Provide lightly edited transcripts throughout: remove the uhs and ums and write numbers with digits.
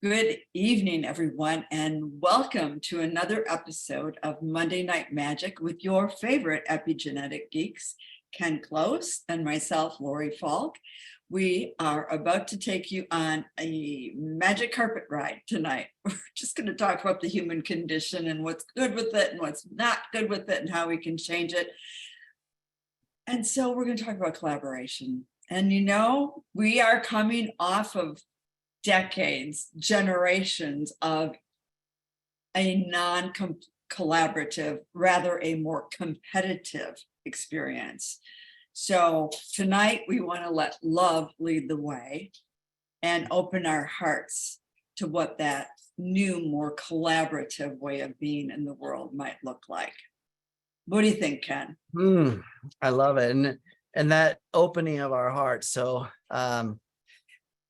Good evening, everyone, and welcome to another episode of Monday Night Magic with your favorite epigenetic geeks, Ken Close and myself, Lori Falk. We are about to take you on a magic carpet ride tonight. We're just going to talk about the human condition and what's good with it and what's not good with it and how we can change it. And so we're going to talk about collaboration. And you know, we are coming off of decades, generations of a non-collaborative, rather a more competitive experience. So tonight we want to let love lead the way and open our hearts to what that new, more collaborative way of being in the world might look like. What do you think, Ken? I love it. And that opening of our hearts. So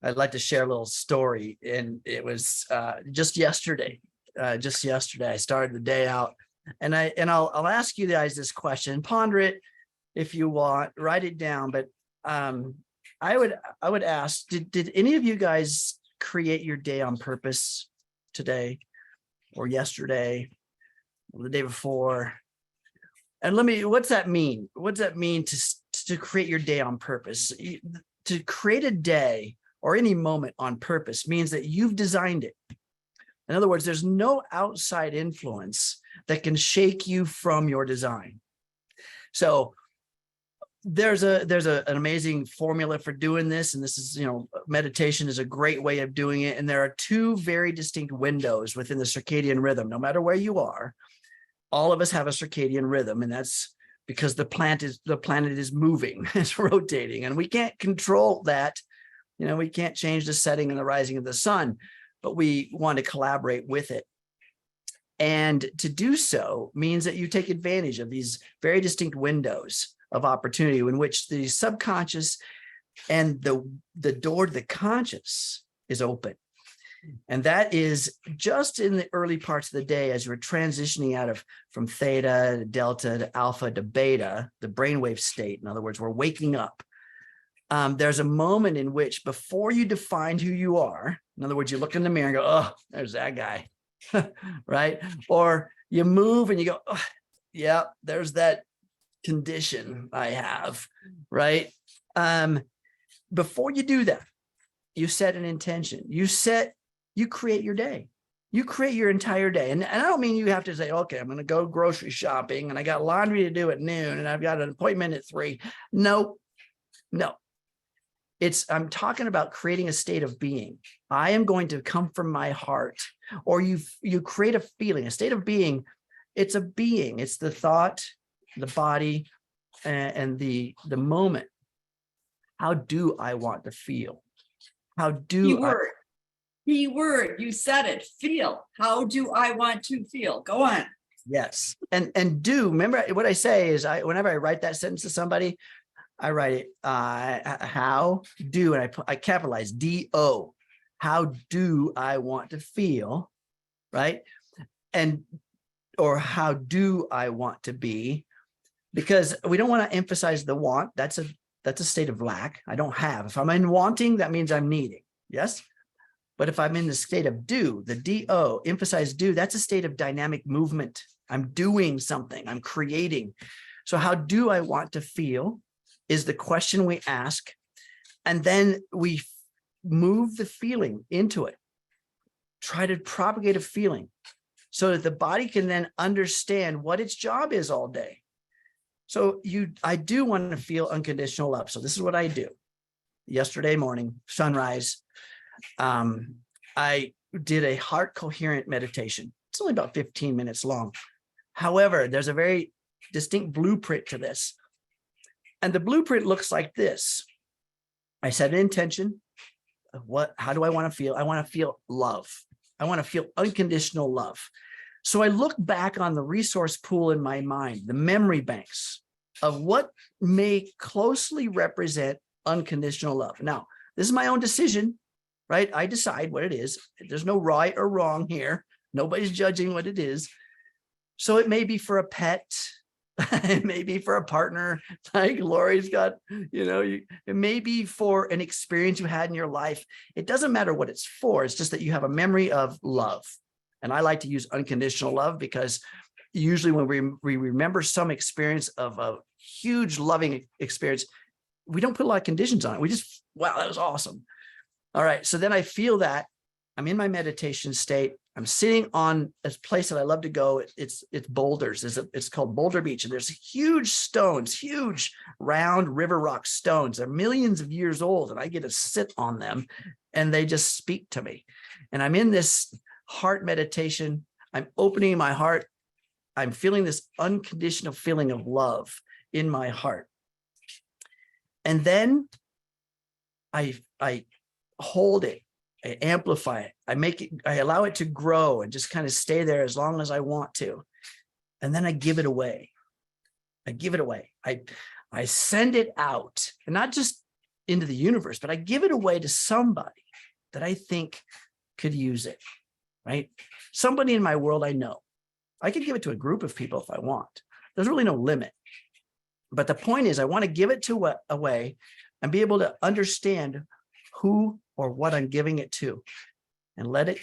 I'd like to share a little story. And it was just yesterday. I started the day out, and I'll ask you guys this question. Ponder it if you want. Write it down. But I would ask: Did any of you guys create your day on purpose today, or yesterday, or the day before? And what's that mean? What's that mean to create your day on purpose? To create a day or any moment on purpose means that you've designed it. In other words, there's no outside influence that can shake you from your design. So there's an amazing formula for doing this. And this is, meditation is a great way of doing it. And there are two very distinct windows within the circadian rhythm. No matter where you are, all of us have a circadian rhythm. And that's because the planet is moving, it's rotating, and we can't control that. We can't change the setting and the rising of the sun, but we want to collaborate with it. And to do so means that you take advantage of these very distinct windows of opportunity in which the subconscious and the door to the conscious is open. And that is just in the early parts of the day as you're transitioning from theta to delta to alpha to beta, the brainwave state. In other words, we're waking up. There's a moment in which, before you define who you are, in other words, you look in the mirror and go, oh, there's that guy, right? Or you move and you go, oh, yeah, there's that condition I have, right? Before you do that, you set an intention. You create your day. You create your entire day. And I don't mean you have to say, okay, I'm going to go grocery shopping and I got laundry to do at noon and I've got an appointment at 3. No. I'm talking about creating a state of being. I am going to come from my heart, or you create a feeling, a state of being. It's a being. It's the thought, the body, and the moment. How do I want to feel? How do Key word, you said it, feel. How do I want to feel? Go on. Yes. And do, remember what I say is whenever I write that sentence to somebody, I write it, how do, and I capitalize D-O. How do I want to feel, right? Or how do I want to be? Because we don't want to emphasize the want. That's a state of lack. I don't have. If I'm in wanting, that means I'm needing. Yes. But if I'm in the state of do, the D-O, emphasize do, that's a state of dynamic movement. I'm doing something. I'm creating. So how do I want to feel is the question we ask. And then we move the feeling into it. Try to propagate a feeling so that the body can then understand what its job is all day. So I do want to feel unconditional love. So this is what I do. Yesterday morning, sunrise, I did a heart coherent meditation. It's only about 15 minutes long. However, there's a very distinct blueprint to this. And the blueprint looks like this. I set an intention. How do I want to feel? I want to feel love. I want to feel unconditional love. So I look back on the resource pool in my mind, the memory banks of what may closely represent unconditional love. Now, this is my own decision, right? I decide what it is. There's no right or wrong here. Nobody's judging what it is. So it may be for a pet. It may be for a partner, like Lori's got, it may be for an experience you had in your life. It doesn't matter what it's for. It's just that you have a memory of love. And I like to use unconditional love because usually when we remember some experience of a huge loving experience, we don't put a lot of conditions on it. We just, wow, that was awesome. All right. So then I feel that I'm in my meditation state. I'm sitting on a place that I love to go. It's boulders. It's called Boulder Beach. And there's huge stones, huge round river rock stones. They're millions of years old. And I get to sit on them and they just speak to me. And I'm in this heart meditation. I'm opening my heart. I'm feeling this unconditional feeling of love in my heart. And then I hold it. I amplify it. I allow it to grow and just kind of stay there as long as I want to. And then I give it away. I send it out, and not just into the universe, but I give it away to somebody that I think could use it, right? Somebody in my world I know. I could give it to a group of people if I want. There's really no limit. But the point is, I want to give it away and be able to understand who or what I'm giving it to, and let it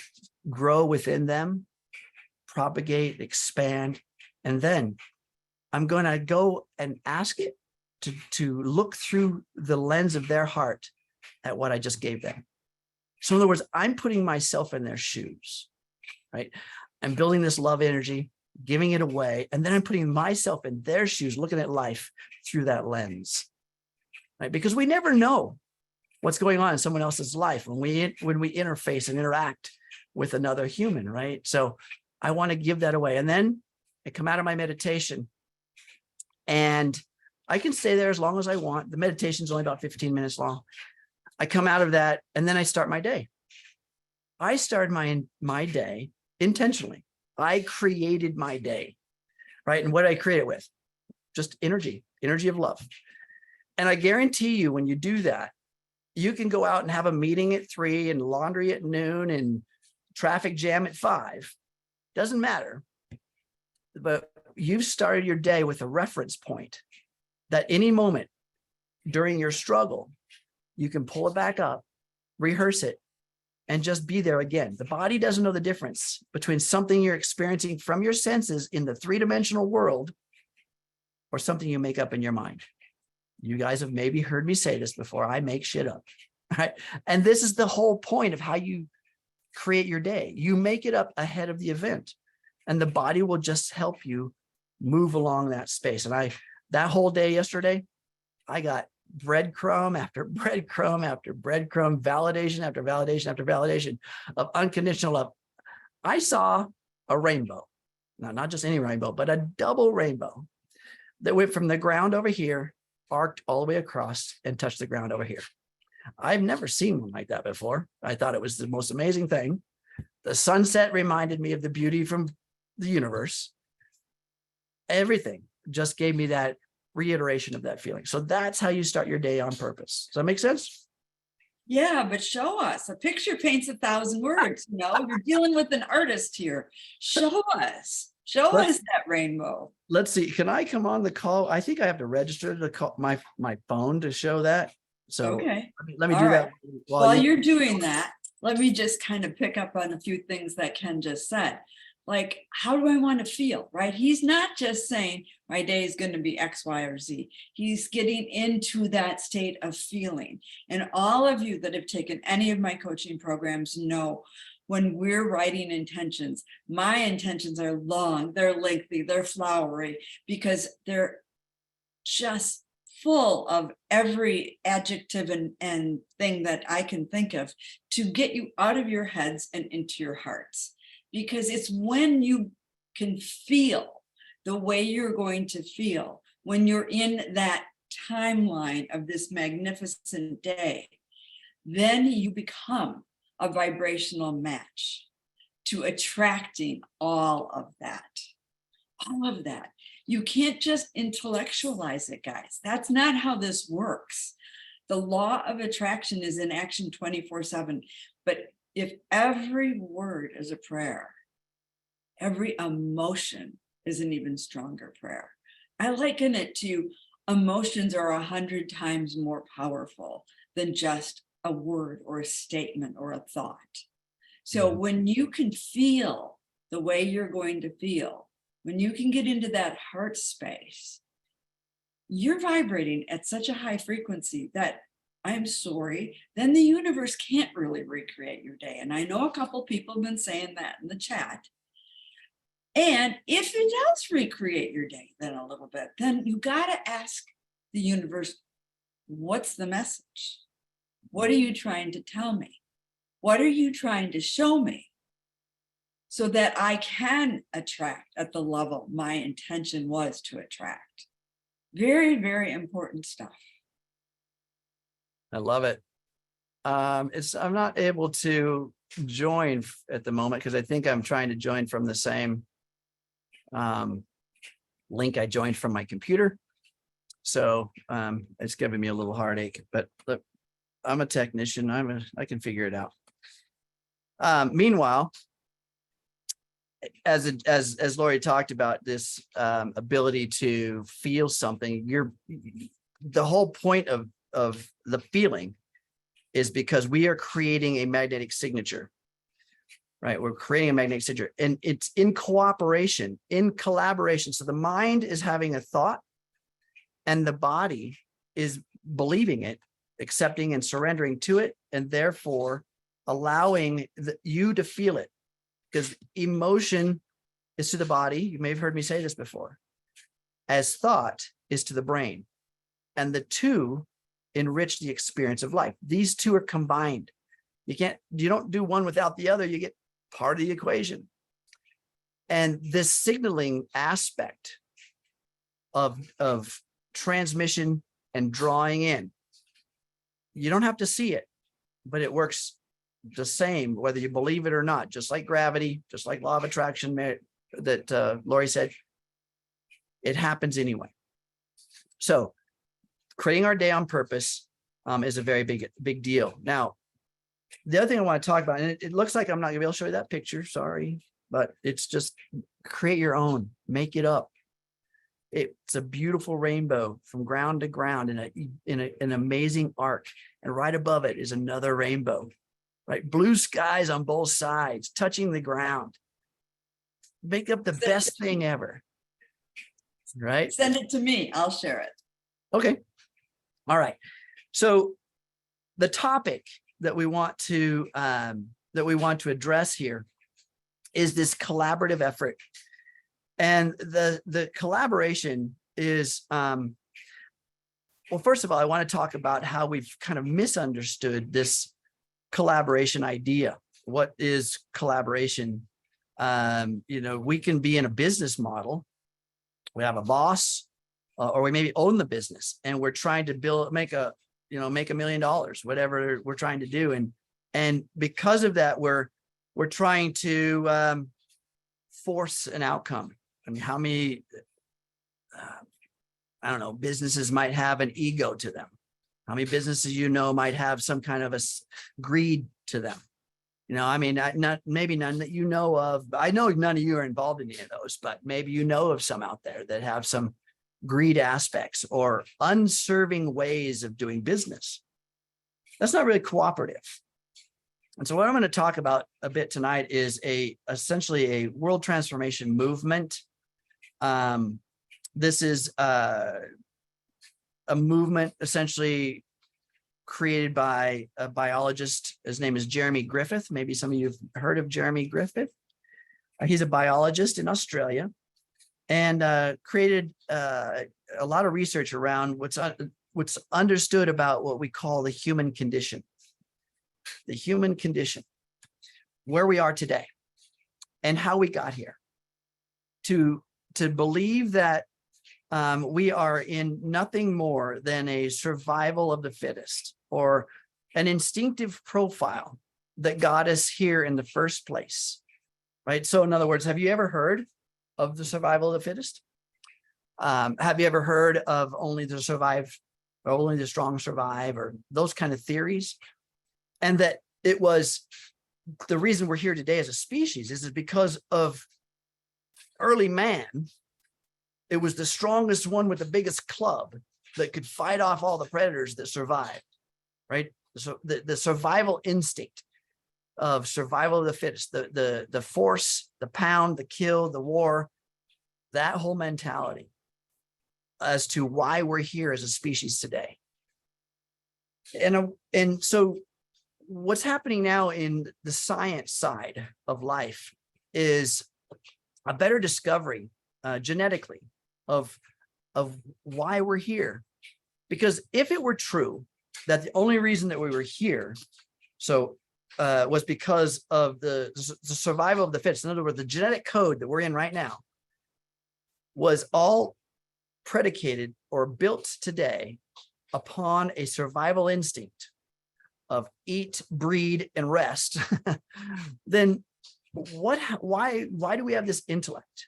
grow within them, propagate, expand. And then I'm going to go and ask it to look through the lens of their heart at what I just gave them. So in other words, I'm putting myself in their shoes, right? I'm building this love energy, giving it away, and then I'm putting myself in their shoes, looking at life through that lens, right? Because we never know what's going on in someone else's life when we interface and interact with another human, right? So I want to give that away. And then I come out of my meditation and I can stay there as long as I want. The meditation is only about 15 minutes long. I come out of that and then I start my day. I started my day intentionally. I created my day, right? And what did I create it with? Just energy of love. And I guarantee you, when you do that, you can go out and have a meeting at 3 and laundry at noon and traffic jam at 5. Doesn't matter. But you've started your day with a reference point that any moment during your struggle, you can pull it back up, rehearse it, and just be there again. The body doesn't know the difference between something you're experiencing from your senses in the 3-dimensional world or something you make up in your mind. You guys have maybe heard me say this before. I make shit up, right? And this is the whole point of how you create your day. You make it up ahead of the event, and the body will just help you move along that space. And that whole day yesterday, I got breadcrumb after breadcrumb after breadcrumb, validation after validation after validation of unconditional love. I saw a rainbow. Now, not just any rainbow, but a double rainbow that went from the ground over here, arced all the way across and touched the ground over here. I've never seen one like that before. I thought it was the most amazing thing. The sunset reminded me of the beauty from the universe. Everything just gave me that reiteration of that feeling. So that's how you start your day on purpose. Does that make sense? Yeah, but show us. A picture paints 1,000 words. You're dealing with an artist here. Show us. Show us that rainbow. Let's see. Can I come on the call? I think I have to register to call my phone to show that. So okay, let me do that. While you're doing that, let me just kind of pick up on a few things that Ken just said. Like, how do I want to feel, right? He's not just saying my day is going to be X, Y, or Z. He's getting into that state of feeling. And all of you that have taken any of my coaching programs know when we're writing intentions, my intentions are long, they're lengthy, they're flowery, because they're just full of every adjective and thing that I can think of to get you out of your heads and into your hearts. Because it's when you can feel the way you're going to feel, when you're in that timeline of this magnificent day, then you become a vibrational match to attracting all of that. All of that. You can't just intellectualize it, guys. That's not how this works. The law of attraction is in action 24/7. But if every word is a prayer, every emotion is an even stronger prayer. I liken it to emotions are 100 times more powerful than just a word or a statement or a thought. So when you can feel the way you're going to feel, when you can get into that heart space, you're vibrating at such a high frequency that, I'm sorry, then the universe can't really recreate your day. And I know a couple people have been saying that in the chat. And if it does recreate your day then a little bit, then you got to ask the universe, what's the message? What are you trying to tell me? What are you trying to show me so that I can attract at the level my intention was to attract? Very, very important stuff. I love it. I'm not able to join at the moment because I think I'm trying to join from the same link I joined from my computer. So it's giving me a little heartache, but look, I'm a technician. I can figure it out. Meanwhile, as Lori talked about this ability to feel something, the whole point of the feeling is because we are creating a magnetic signature, right? We're creating a magnetic signature, and it's in cooperation, in collaboration. So the mind is having a thought and the body is believing it, accepting and surrendering to it, and therefore allowing you to feel it. Because emotion is to the body, you may have heard me say this before, as thought is to the brain. And the two enrich the experience of life. These two are combined. You don't do one without the other, you get part of the equation. And this signaling aspect of transmission and drawing in, you don't have to see it, but it works the same, whether you believe it or not, just like gravity, just like law of attraction that Lori said, it happens anyway. So creating our day on purpose is a very big deal. Now, the other thing I want to talk about, and it looks like I'm not gonna be able to show you that picture, sorry, but it's just create your own, make it up. It's a beautiful rainbow from ground to ground in an amazing arc. And right above it is another rainbow, right? Blue skies on both sides, touching the ground. Make up the best thing ever, right? Send it to me, I'll share it. Okay. All right. So the topic that we want to address here is this collaborative effort. And the collaboration is, well, first of all, I want to talk about how we've kind of misunderstood this collaboration idea. What is collaboration? We can be in a business model. We have a boss, or we maybe own the business, and we're trying to make $1 million, whatever we're trying to do. And because of that, we're trying to force an outcome. I mean, how many, I don't know, businesses might have an ego to them? How many businesses might have some kind of a greed to them? I mean, maybe none that you know of. I know none of you are involved in any of those, but maybe you know of some out there that have some greed aspects or unserving ways of doing business. That's not really cooperative. And so what I'm going to talk about a bit tonight is essentially a world transformation movement. This is a movement essentially created by a biologist. His name is Jeremy Griffith. Maybe some of you have heard of Jeremy Griffith. He's a biologist in Australia and created a lot of research around what's understood about what we call the human condition. The human condition, where we are today and how we got here, to believe that we are in nothing more than a survival of the fittest, or an instinctive profile that got us here in the first place, right? So in other words, have you ever heard of the survival of the fittest? Have you ever heard of only the strong survive, or those kind of theories? And that it was the reason we're here today as a species is because of early man It was the strongest one with the biggest club that could fight off all the predators that survived, right? So the survival instinct of survival of the fittest, the force, the pound, the kill, the war, that whole mentality as to why we're here as a species today. And so what's happening now in the science side of life is a better discovery genetically of why we're here. Because if it were true that the only reason that we were here was because of the survival of the fittest, in other words, the genetic code that we're in right now was all predicated or built today upon a survival instinct of eat, breed, and rest, then why do we have this intellect?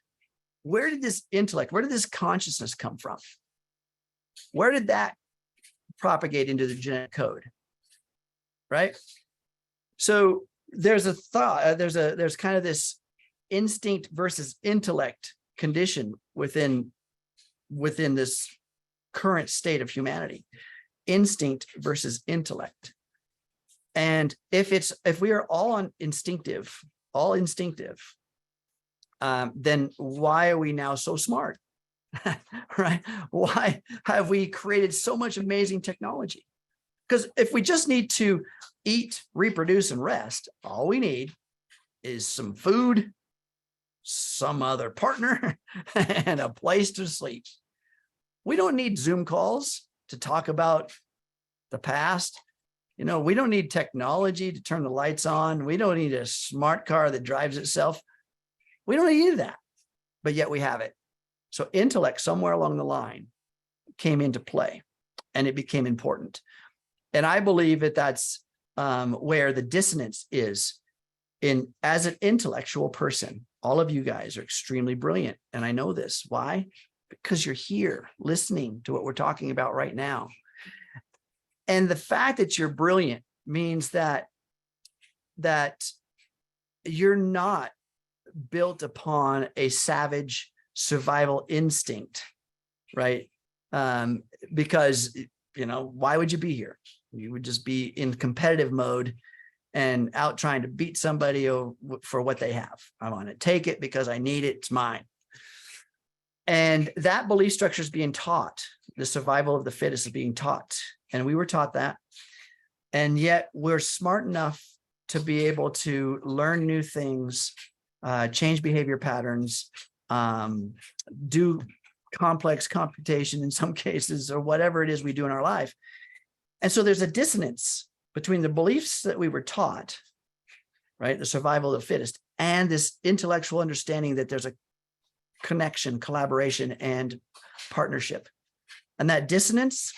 Where did this consciousness come from? Where did that propagate into the genetic code? Right? So there's a thought, there's kind of this instinct versus intellect condition within this current state of humanity. Instinct versus intellect. And if we are all instinctive, then why are we now so smart? Right? Why have we created so much amazing technology? Because if we just need to eat, reproduce, and rest, all we need is some food, some other partner, and a place to sleep. We don't need Zoom calls to talk about the past. We don't need technology to turn the lights on. We don't need a smart car that drives itself. We don't need that, but yet we have it. So intellect somewhere along the line came into play and it became important. And I believe that that's where the dissonance is as an intellectual person. All of you guys are extremely brilliant. And I know this. Why? Because you're here listening to what we're talking about right now. And the fact that you're brilliant means that you're not built upon a savage survival instinct, right? Because, why would you be here? You would just be in competitive mode and out trying to beat somebody for what they have. I want to take it because I need it. It's mine. And that belief structure is being taught. The survival of the fittest is being taught. And we were taught that. And yet we're smart enough to be able to learn new things, change behavior patterns, do complex computation in some cases, or whatever it is we do in our life. And so there's a dissonance between the beliefs that we were taught, right? The survival of the fittest, and this intellectual understanding that there's a connection, collaboration, and partnership. And that dissonance,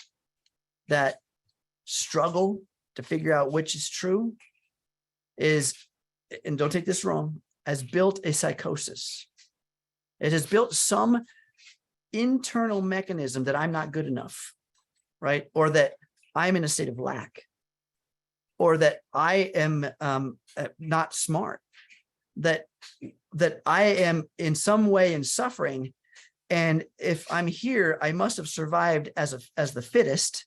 that struggle to figure out which is true is, and don't take this wrong, has built a psychosis. It has built some internal mechanism that I'm not good enough, right? Or that I'm in a state of lack, or that I am not smart, that I am in some way in suffering. And if I'm here, I must have survived as the fittest.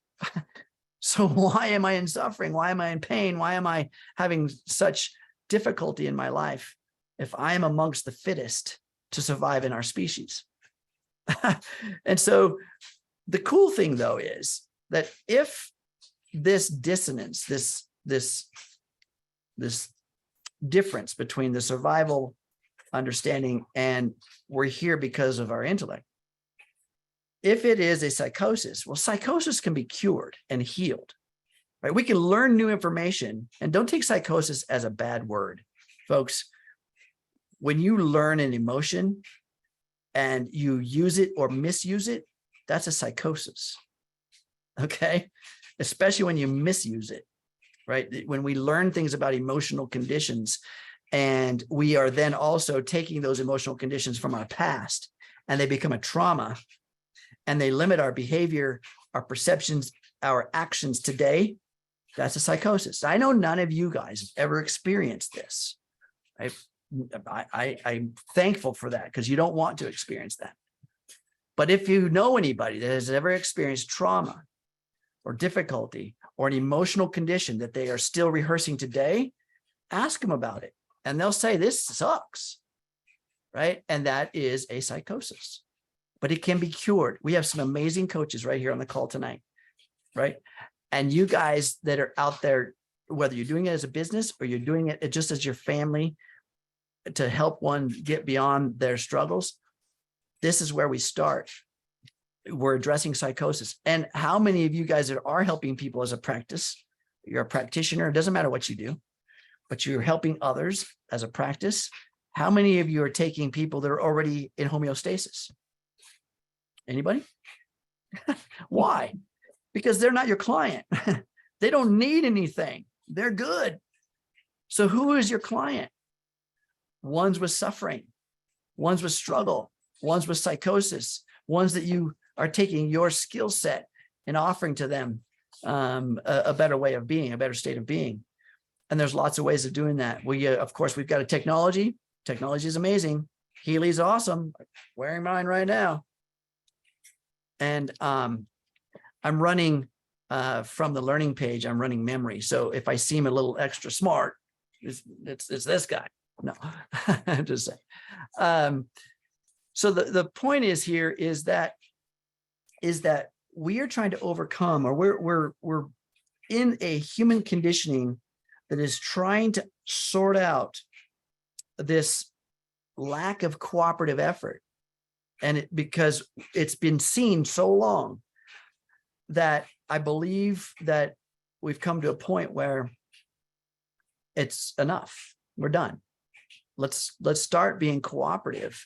So why am I in suffering? Why am I in pain? Why am I having such difficulty in my life if I am amongst the fittest to survive in our species? And so the cool thing, though, is that if this dissonance, this difference between the survival understanding and we're here because of our intellect, if it is a psychosis, well, psychosis can be cured and healed, right? We can learn new information, and don't take psychosis as a bad word, folks. When you learn an emotion and you use it or misuse it, that's a psychosis, okay? Especially when you misuse it, right? When we learn things about emotional conditions, and we are then also taking those emotional conditions from our past, and they become a trauma, and they limit our behavior, our perceptions, our actions today, that's a psychosis. I know none of you guys have ever experienced this. I'm thankful for that, because you don't want to experience that. But if you know anybody that has ever experienced trauma or difficulty or an emotional condition that they are still rehearsing today, ask them about it. And they'll say, this sucks, right? And that is a psychosis, but it can be cured. We have some amazing coaches right here on the call tonight, right? And you guys that are out there, whether you're doing it as a business or you're doing it just as your family to help one get beyond their struggles, this is where we start. We're addressing psychosis. And how many of you guys that are helping people as a practice, you're a practitioner, it doesn't matter what you do, but you're helping others as a practice. How many of you are taking people that are already in homeostasis? Anybody? Why? Because they're not your client. They don't need anything. They're good. So who is your client? Ones with suffering, ones with struggle, ones with psychosis, ones that you are taking your skill set and offering to them a better way of being, a better state of being. And there's lots of ways of doing that. Of course, we've got a technology. Technology is amazing. Healy's awesome. Wearing mine right now. And I'm running from the learning page, I'm running memory. So if I seem a little extra smart, it's this guy. No, I'm just saying. So the point is here is that we are trying to overcome, or we're in a human conditioning that is trying to sort out this lack of cooperative effort. And because it's been seen so long that I believe that we've come to a point where it's enough. We're done. Let's start being cooperative.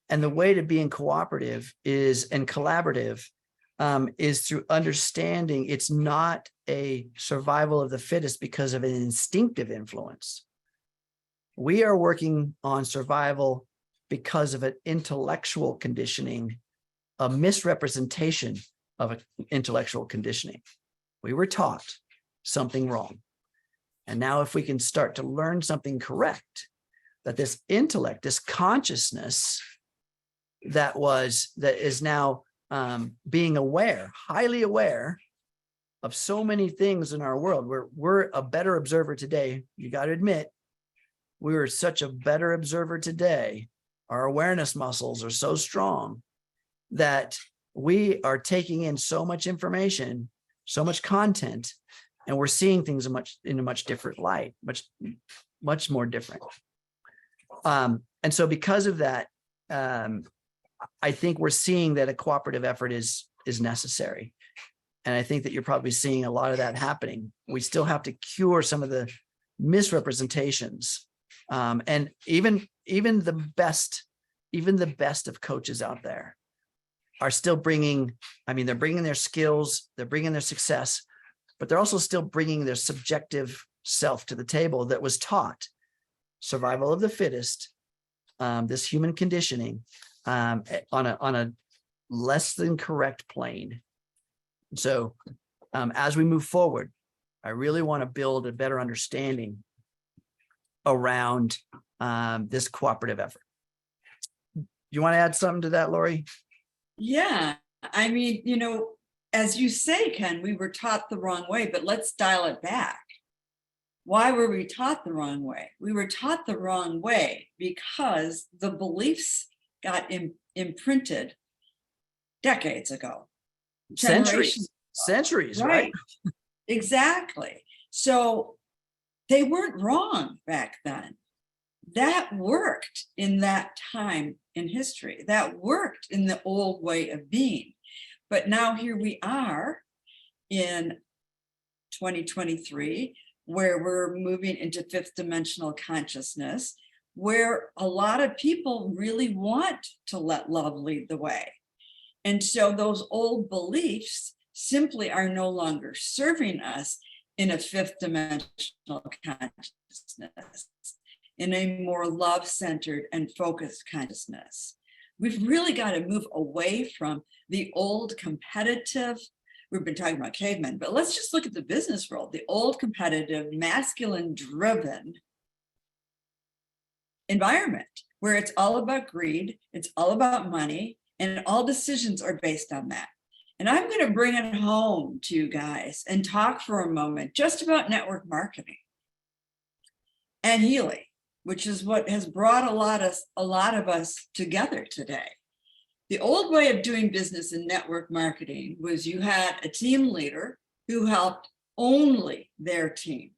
And the way to being cooperative and collaborative is through understanding it's not a survival of the fittest because of an instinctive influence. We are working on survival because of an intellectual conditioning, a misrepresentation of an intellectual conditioning. We were taught something wrong. And now if we can start to learn something correct, that this intellect, this consciousness that is now being aware, highly aware of so many things in our world. We're a better observer today. You got to admit, we are such a better observer today. Our awareness muscles are so strong that we are taking in so much information, so much content, and we're seeing things in a much different light, much more different. And so because of that, I think we're seeing that a cooperative effort is necessary. And I think that you're probably seeing a lot of that happening. We still have to cure some of the misrepresentations. And even the best of coaches out there are still they're bringing their skills, they're bringing their success, but they're also still bringing their subjective self to the table that was taught. Survival of the fittest, this human conditioning on a less than correct plane. So as we move forward, I really want to build a better understanding around this cooperative effort. You want to add something to that, Lori? Yeah, I mean, as you say, Ken, we were taught the wrong way, but let's dial it back. Why were we taught the wrong way? We were taught the wrong way because the beliefs got imprinted decades ago. Centuries, right? Exactly. So they weren't wrong back then. That worked in that time in history. That worked in the old way of being. But now here we are in 2023, where we're moving into fifth dimensional consciousness, where a lot of people really want to let love lead the way. And so those old beliefs simply are no longer serving us in a fifth dimensional consciousness, in a more love-centered and focused consciousness. We've really got to move away from the old competitive, we've been talking about cavemen, but let's just look at the business world, the old competitive, masculine-driven environment where it's all about greed, it's all about money, And all decisions are based on that. And I'm going to bring it home to you guys and talk for a moment just about network marketing and healing, which is what has brought a lot of us together today. The old way of doing business in network marketing was you had a team leader who helped only their team.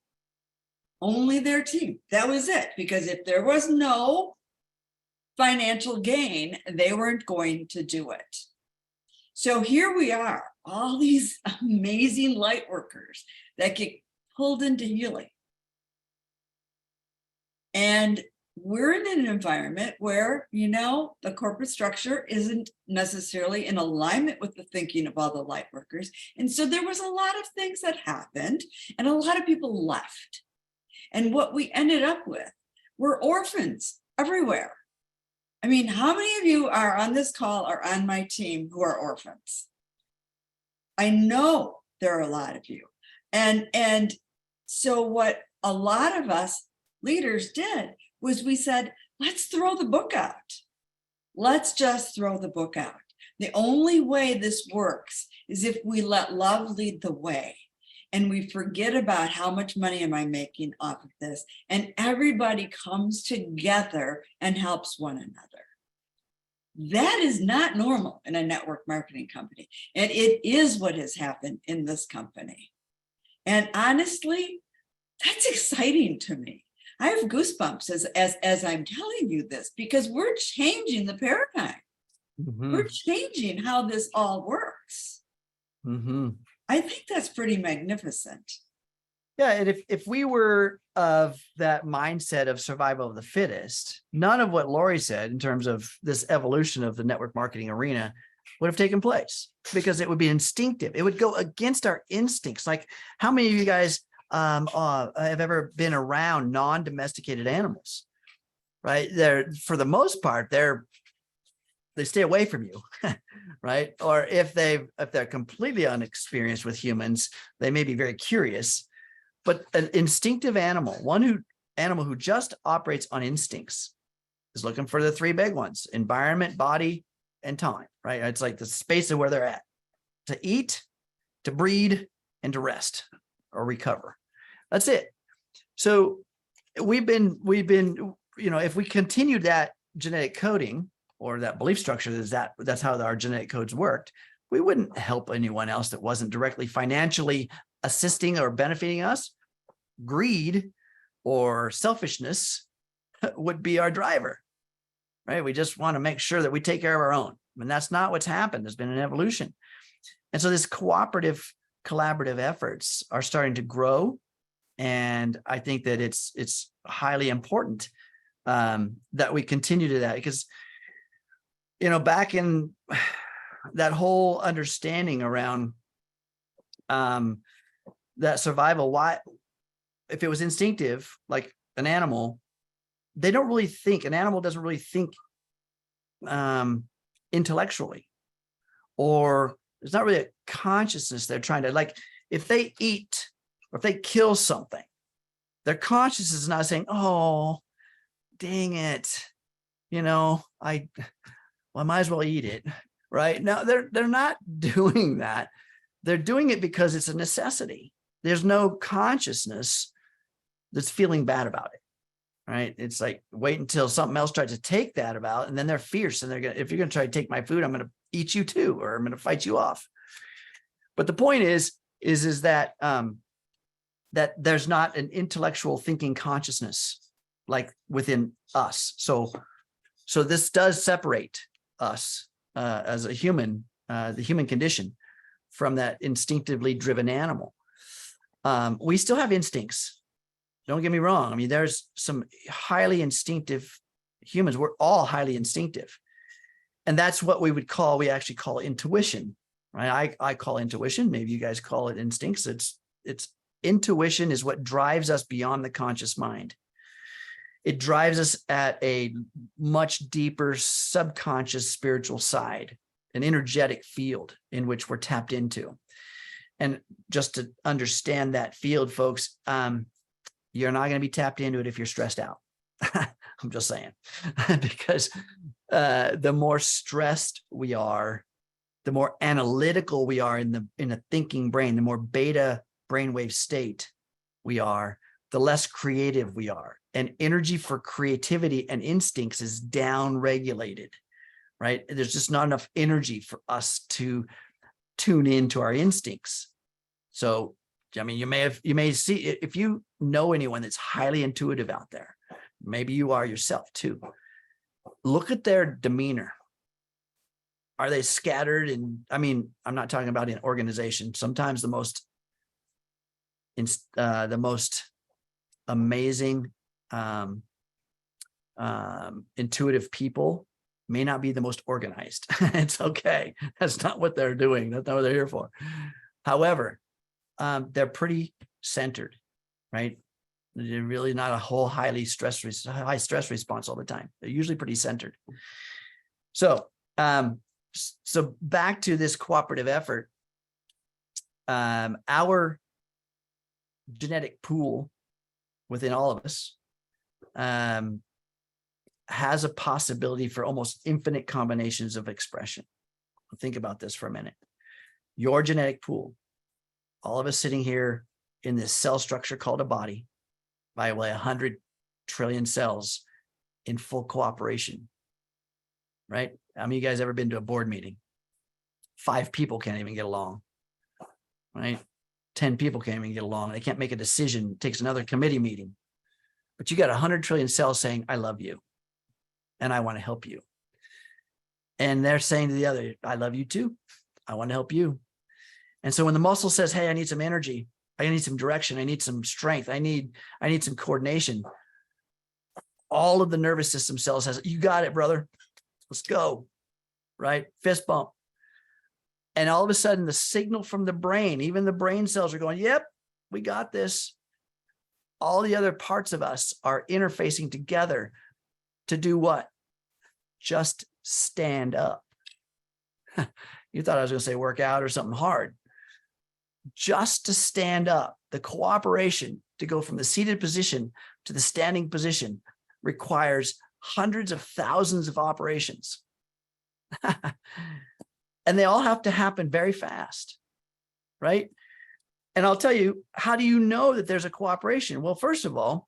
Only their team. That was it. Because if there was no financial gain, they weren't going to do it. So here we are, all these amazing light workers that get pulled into healing. And we're in an environment where, the corporate structure isn't necessarily in alignment with the thinking of all the light workers. And so there was a lot of things that happened and a lot of people left. And what we ended up with were orphans everywhere. I mean, how many of you are on this call or on my team who are orphans? I know there are a lot of you. And so what a lot of us leaders did was we said, let's throw the book out. Let's just throw the book out. The only way this works is if we let love lead the way and we forget about how much money am I making off of this, and everybody comes together and helps one another. That is not normal in a network marketing company. And it is what has happened in this company. And honestly, that's exciting to me. I have goosebumps as I'm telling you this, because we're changing the paradigm. Mm-hmm. We're changing how this all works. Mm-hmm. I think that's pretty magnificent. Yeah, and if we were of that mindset of survival of the fittest, none of what Lori said in terms of this evolution of the network marketing arena would have taken place, because it would be instinctive. It would go against our instincts. Like, how many of you guys have ever been around non-domesticated animals? Right? They're, for the most part, they stay away from you, right? Or if they're completely unexperienced with humans, they may be very curious. But an instinctive animal, animal who just operates on instincts, is looking for the three big ones: environment, body, and time, right? It's like the space of where they're at: to eat, to breed, and to rest or recover. That's it. So we've been, if we continued that genetic coding or that belief structure, that's how our genetic codes worked, we wouldn't help anyone else that wasn't directly financially assisting or benefiting us. Greed or selfishness would be our driver, right? We just want to make sure that we take care of our own. And that's not what's happened. There's been an evolution. And so this cooperative, collaborative efforts are starting to grow. And I think that it's highly important that we continue to that, because, back in that whole understanding around that survival, why, if it was instinctive, like an animal, they don't really think. An animal doesn't really think intellectually, or there's not really a consciousness they're trying to, like, if they eat or if they kill something, their consciousness is not saying, oh, dang it, I might as well eat it, right? No, they're not doing that. They're doing it because it's a necessity. There's no consciousness that's feeling bad about it, right? It's like, wait until something else tries to take that about, and then they're fierce, and if you're going to try to take my food, I'm going to eat you too, or I'm going to fight you off. But the point is that that there's not an intellectual thinking consciousness like within us. So this does separate us as a human, the human condition, from that instinctively driven animal. We still have instincts. Don't get me wrong. I mean, there's some highly instinctive humans. We're all highly instinctive. And that's what we actually call intuition, right? I call intuition. Maybe you guys call it instincts. It's intuition is what drives us beyond the conscious mind. It drives us at a much deeper subconscious spiritual side, an energetic field in which we're tapped into. And just to understand that field, folks, you're not going to be tapped into it if you're stressed out. I'm just saying, because the more stressed we are, the more analytical we are in a thinking brain, the more beta brainwave state we are, the less creative we are. And energy for creativity and instincts is down regulated, right? There's just not enough energy for us to tune into our instincts. So, I mean, you may see, if you know anyone that's highly intuitive out there, maybe you are yourself too, look at their demeanor. Are they scattered? And I mean, I'm not talking about in organization. Sometimes the most amazing, intuitive people may not be the most organized. It's okay. That's not what they're doing. That's not what they're here for. However, they're pretty centered, right? They're really not a whole high stress response all the time. They're usually pretty centered. So, so back to this cooperative effort, our genetic pool within all of us has a possibility for almost infinite combinations of expression. Think about this for a minute. Your genetic pool, all of us sitting here in this cell structure called a body, by the way, 100 trillion cells in full cooperation, right? How many of you guys ever been to a board meeting? 5 people can't even get along, right? 10 people can't even get along. They can't make a decision. It takes another committee meeting. But you got 100 trillion cells saying, I love you, and I want to help you. And they're saying to the other, I love you too. I want to help you. And so when the muscle says, hey, I need some energy, I need some direction, I need some strength, I need some coordination, all of the nervous system cells says, you got it, brother. Let's go, right? Fist bump. And all of a sudden, the signal from the brain, even the brain cells are going, yep, we got this. All the other parts of us are interfacing together to do what? Just stand up. You thought I was going to say work out or something hard. Just to stand up. The cooperation to go from the seated position to the standing position requires hundreds of thousands of operations. And they all have to happen very fast, right? And I'll tell you, how do you know that there's a cooperation? Well, first of all,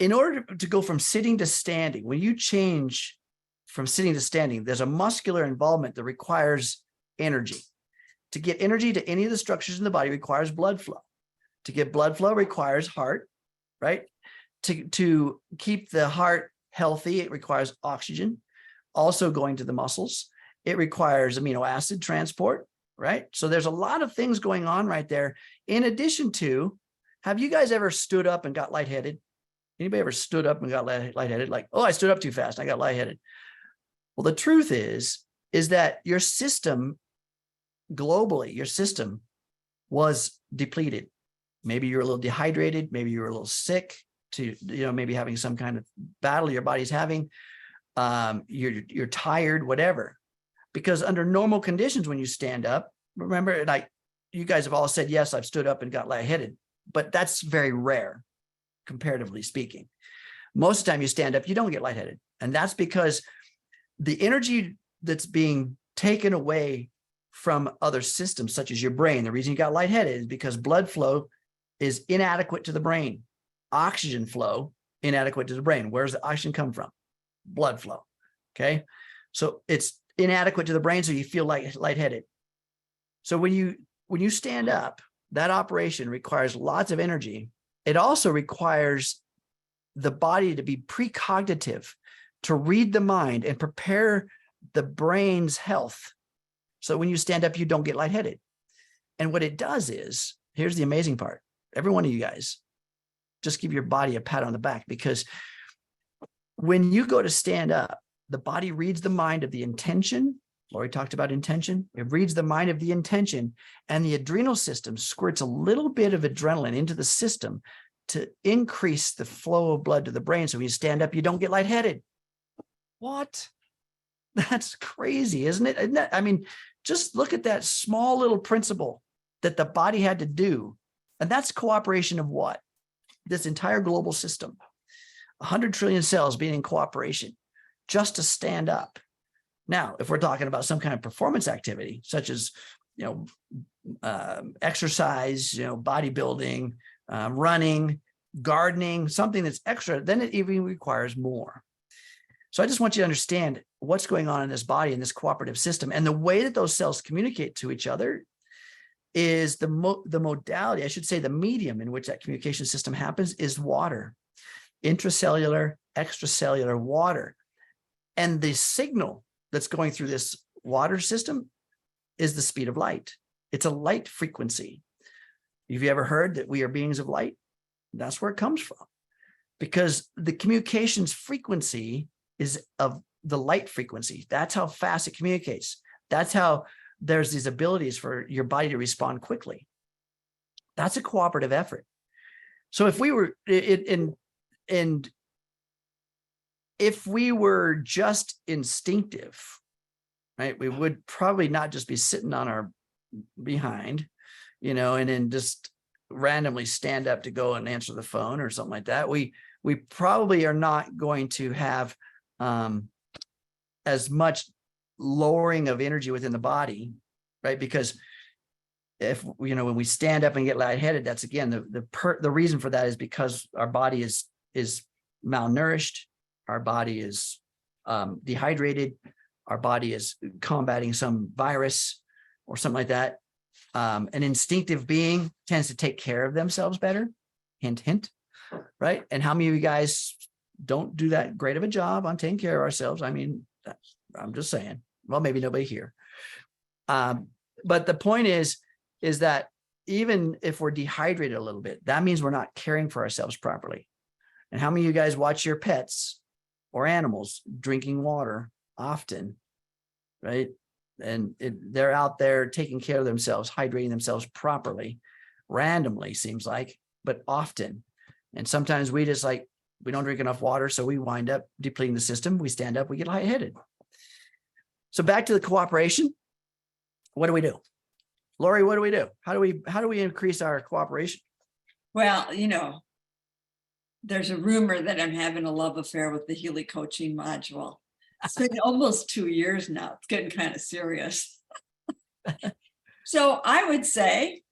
in order to go from sitting to standing, when you change from sitting to standing, there's a muscular involvement that requires energy. To get energy to any of the structures in the body requires blood flow. To get blood flow requires heart, right? To keep the heart healthy, it requires oxygen, also going to the muscles. It requires amino acid transport, right? So there's a lot of things going on right there. In addition to, have you guys ever stood up and got lightheaded? Anybody ever stood up and got lightheaded? Like, oh, I stood up too fast, I got lightheaded. Well, the truth is that your system, globally, your system was depleted. Maybe you're a little dehydrated, maybe you're a little sick, to, maybe having some kind of battle your body's having. You're tired, whatever. Because under normal conditions, when you stand up, remember, like you guys have all said, yes, I've stood up and got lightheaded, but that's very rare, comparatively speaking. Most of the time you stand up, you don't get lightheaded. And that's because the energy that's being taken away from other systems, such as your brain, the reason you got lightheaded is because blood flow is inadequate to the brain. Oxygen flow, inadequate to the brain. Where does the oxygen come from? Blood flow. Okay. So it's inadequate to the brain, so you feel like lightheaded. So when you stand up, that operation requires lots of energy. It also requires the body to be precognitive, to read the mind and prepare the brain's health. So when you stand up, you don't get lightheaded. And what it does is, here's the amazing part. Every one of you guys, just give your body a pat on the back, because when you go to stand up, the body reads the mind of the intention. Lori talked about intention. It reads the mind of the intention, and the adrenal system squirts a little bit of adrenaline into the system to increase the flow of blood to the brain. So when you stand up, you don't get lightheaded. What? That's crazy, isn't it? Isn't that, I mean, just look at that small little principle that the body had to do. And that's cooperation of what? This entire global system. 100 trillion cells being in cooperation just to stand up. Now, if we're talking about some kind of performance activity, such as, exercise, bodybuilding, running, gardening, something that's extra, then it even requires more. So I just want you to understand what's going on in this body, in this cooperative system. And the way that those cells communicate to each other is the modality, I should say the medium in which that communication system happens is water, intracellular, extracellular water. And the signal that's going through this water system is the speed of light. It's a light frequency. Have you ever heard that we are beings of light? That's where it comes from, because the communications frequency is of the light frequency. That's how fast it communicates. That's how there's these abilities for your body to respond quickly. That's a cooperative effort. So if we were if we were just instinctive, right, we would probably not just be sitting on our behind, and then just randomly stand up to go and answer the phone or something like that. We probably are not going to have as much lowering of energy within the body, right? Because if when we stand up and get lightheaded, that's again the reason for that is because our body is malnourished, our body is dehydrated, our body is combating some virus or something like that. An instinctive being tends to take care of themselves better. Hint, hint, right? And how many of you guys don't do that great of a job on taking care of ourselves? I mean, I'm just saying. Well, maybe nobody here. But the point is that even if we're dehydrated a little bit, that means we're not caring for ourselves properly. And how many of you guys watch your pets or animals drinking water often, right? And they're out there taking care of themselves, hydrating themselves properly, randomly, seems like, but often. And sometimes we don't drink enough water, so we wind up depleting the system. We stand up, we get lightheaded. So back to the cooperation. What do we do? Lori, what do we do? How do we increase our cooperation? Well, there's a rumor that I'm having a love affair with the Healy coaching module. It's been almost 2 years now. It's getting kind of serious. So I would say,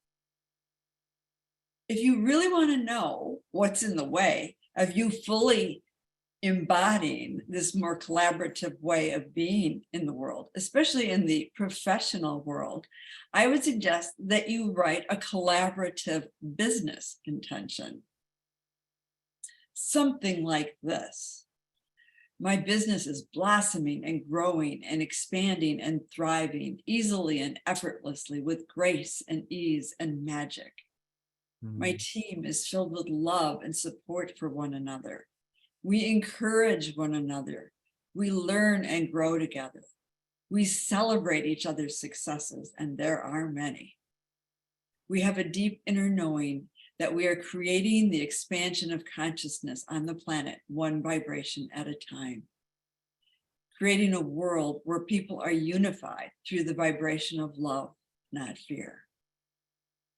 if you really want to know what's in the way of you fully embodying this more collaborative way of being in the world, especially in the professional world, I would suggest that you write a collaborative business intention. Something like this. My business is blossoming and growing and expanding and thriving easily and effortlessly with grace and ease and magic. My team is filled with love and support for one another. We encourage one another. We learn and grow together. We celebrate each other's successes, and there are many. We have a deep inner knowing that we are creating the expansion of consciousness on the planet, one vibration at a time. Creating a world where people are unified through the vibration of love, not fear.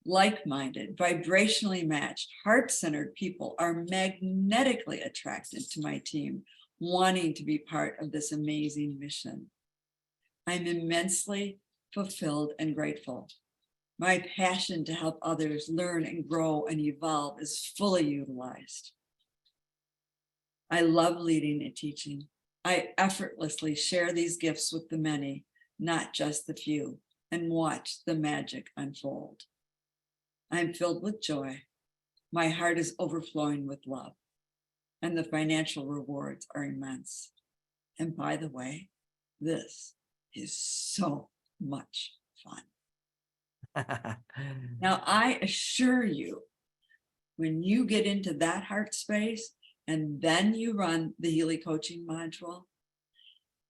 Like-minded, vibrationally matched, heart-centered people are magnetically attracted to my team, wanting to be part of this amazing mission. I'm immensely fulfilled and grateful. My passion to help others learn and grow and evolve is fully utilized. I love leading and teaching. I effortlessly share these gifts with the many, not just the few, and watch the magic unfold. I'm filled with joy. My heart is overflowing with love, and the financial rewards are immense. And by the way, this is so much fun. Now, I assure you, when you get into that heart space and then you run the Healy coaching module,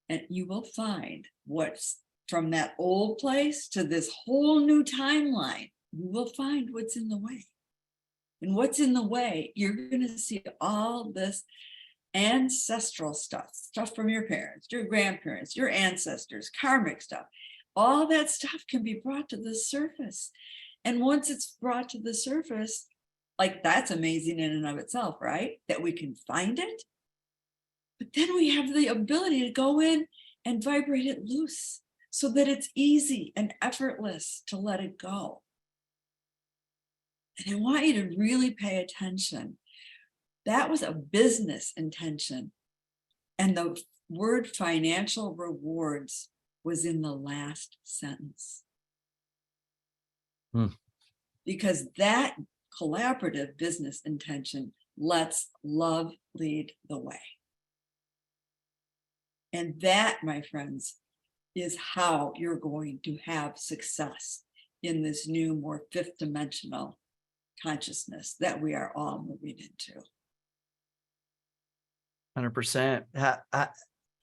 and you will find what's from that old place to this whole new timeline, you will find what's in the way. And what's in the way, you're going to see all this ancestral stuff from your parents, your grandparents, your ancestors, karmic stuff. All that stuff can be brought to the surface. And once it's brought to the surface, Like, that's amazing in and of itself, right? That we can find it. But then we have the ability to go in and vibrate it loose so that it's easy and effortless to let it go. And I want you to really pay attention. That was a business intention. And the word financial rewards was in the last sentence. Because that collaborative business intention lets love lead the way. And that, my friends, is how you're going to have success in this new, more fifth dimensional consciousness that we are all moving into. 100%.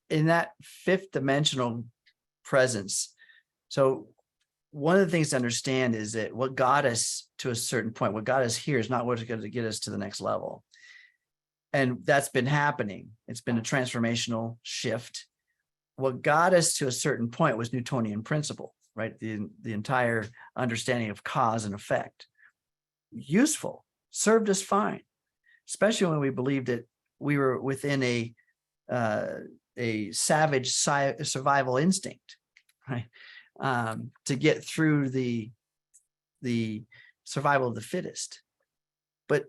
In that fifth dimensional presence. So one of the things to understand is that what got us to a certain point, what got us here is not what's going to get us to the next level. And that's been happening. It's been a transformational shift. What got us to a certain point was Newtonian principle, right? The entire understanding of cause and effect. Useful, served us fine, especially when we believed that we were within a savage survival instinct, right? To get through the survival of the fittest. But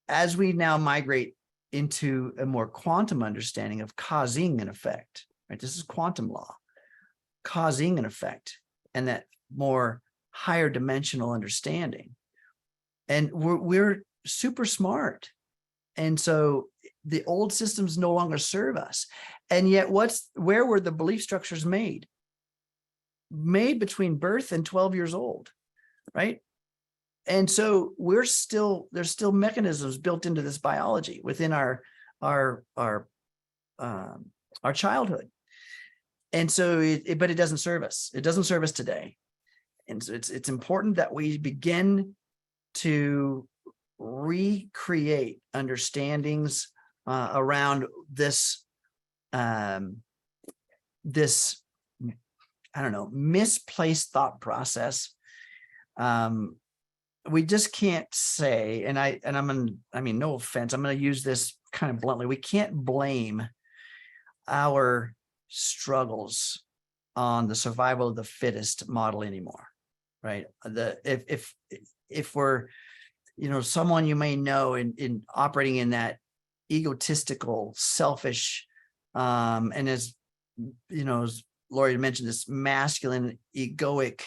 as we now migrate into a more quantum understanding of causing an effect, right? This is quantum law, causing an effect, and that more higher dimensional understanding. And we're super smart. And so the old systems no longer serve us. And yet where were the belief structures made? Made between birth and 12 years old, right? And so there's still mechanisms built into this biology within our childhood. And so but it doesn't serve us. It doesn't serve us today. And so it's important that we begin to recreate understandings around this misplaced thought process. We just can't say, no offense, I'm going to use this kind of bluntly. We can't blame our struggles on the survival of the fittest model anymore, right? If we're, someone you may know in operating in that egotistical, selfish, and as Lori mentioned, this masculine, egoic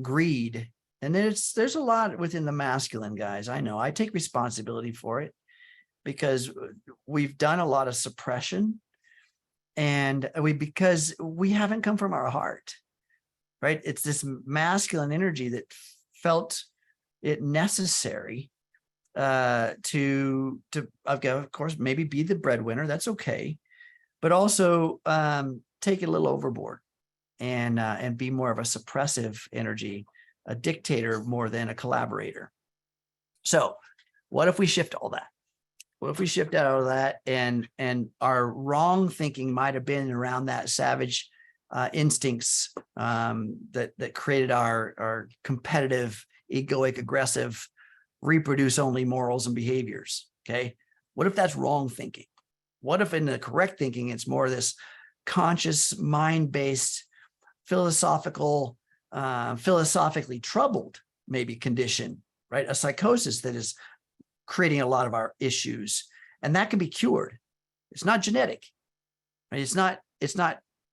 greed. And there's a lot within the masculine, guys. I know. I take responsibility for it because we've done a lot of suppression, and because we haven't come from our heart, right? It's this masculine energy that felt it necessary to of course, maybe be the breadwinner. That's okay, but also take it a little overboard and be more of a suppressive energy, a dictator more than a collaborator. So what if we shift all that? What if we shift out of that and our wrong thinking might have been around that savage instincts that created our competitive, egoic, aggressive, reproduce only morals and behaviors. Okay. What if that's wrong thinking? What if in the correct thinking, it's more of this conscious, mind-based, philosophically troubled maybe condition, right? A psychosis that is creating a lot of our issues, and that can be cured. It's not genetic, right?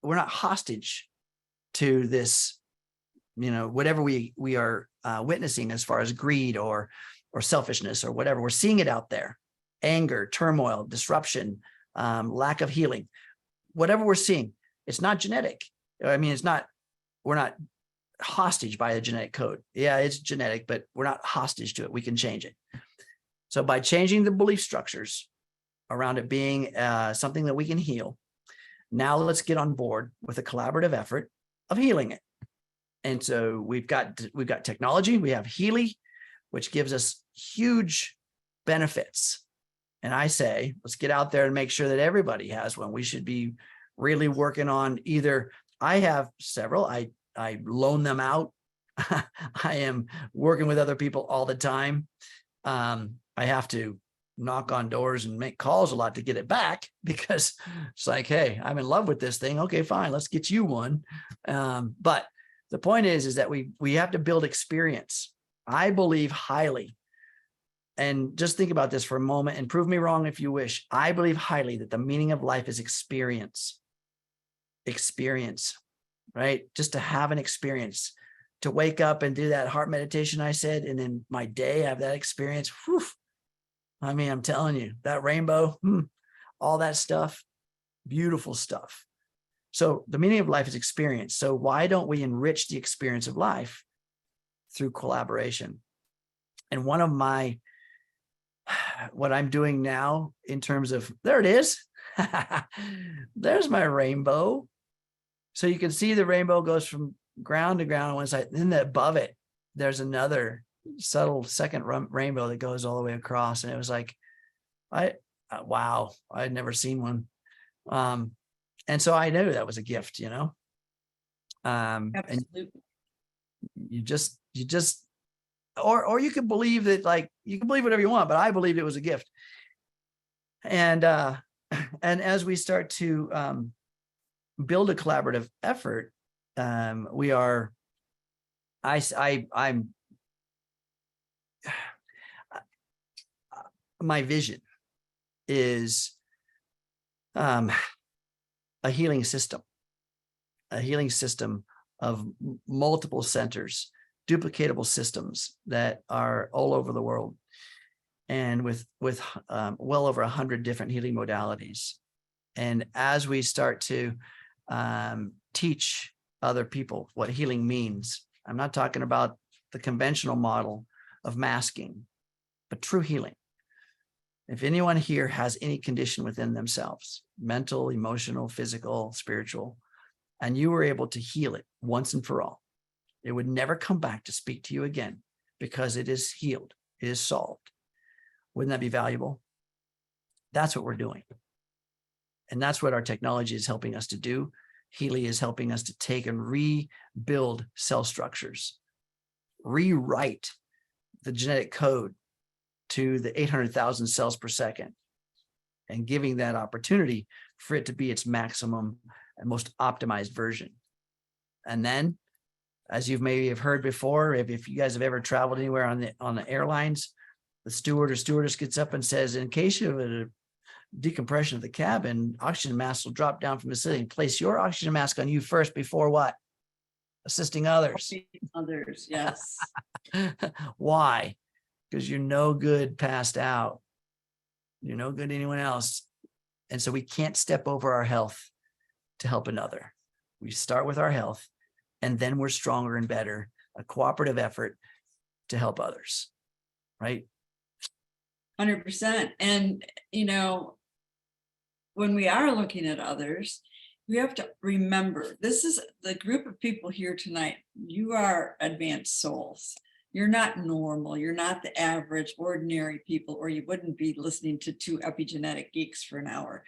We're not hostage to this, whatever we are witnessing as far as greed or selfishness or whatever. We're seeing it out there: anger, turmoil, disruption, lack of healing. Whatever we're seeing, it's not genetic. We're not hostage by a genetic code. Yeah, it's genetic, but we're not hostage to it. We can change it. So by changing the belief structures around it being something that we can heal, now let's get on board with a collaborative effort of healing it. And so we've got technology. We have Healy, which gives us huge benefits. And I say, let's get out there and make sure that everybody has one. We should be really working on either. I have several. I loan them out. I am working with other people all the time. I have to knock on doors and make calls a lot to get it back, because it's like, hey, I'm in love with this thing. Okay, fine, let's get you one. But the point is that we have to build experience. I believe highly, and just think about this for a moment and prove me wrong if you wish. I believe highly that the meaning of life is experience, right? Just to have an experience, to wake up and do that heart meditation I said, and then my day have that experience. Whew. I mean, I'm telling you, that rainbow, all that stuff, beautiful stuff. So the meaning of life is experience. So why don't we enrich the experience of life through collaboration? And one of what I'm doing now in terms of, there it is. There's my rainbow. So you can see the rainbow goes from ground to ground on one side. Then above it, there's another subtle second rainbow that goes all the way across. And it was like, wow, I'd never seen one. And so I knew that was a gift, Absolutely. And you just, or you can believe that, like, you can believe whatever you want, but I believed it was a gift. And as we start to build a collaborative effort, my vision is a healing system of multiple centers, duplicatable systems that are all over the world, and with well over 100 different healing modalities. And as we start to teach other people what healing means, I'm not talking about the conventional model of masking, but true healing. If anyone here has any condition within themselves, mental, emotional, physical, spiritual, and you were able to heal it once and for all, it would never come back to speak to you again, because it is healed, it is solved. Wouldn't that be valuable? That's what we're doing. And that's what our technology is helping us to do. Healy is helping us to take and rebuild cell structures, rewrite the genetic code to the 800,000 cells per second, and giving that opportunity for it to be its maximum and most optimized version. And then, as you've maybe have heard before, if you guys have ever traveled anywhere on the airlines, the steward or stewardess gets up and says, in case of a decompression of the cabin, oxygen masks will drop down from the ceiling. Place your oxygen mask on you first before what? Assisting others. Others, yes. Why? Because you're no good passed out. You're no good to anyone else. And so we can't step over our health to help another. We start with our health, and then we're stronger and better, a cooperative effort to help others, right? 100%. And, when we are looking at others, we have to remember, this is the group of people here tonight. You are advanced souls. You're not normal. You're not the average, ordinary people, or you wouldn't be listening to two epigenetic geeks for an hour.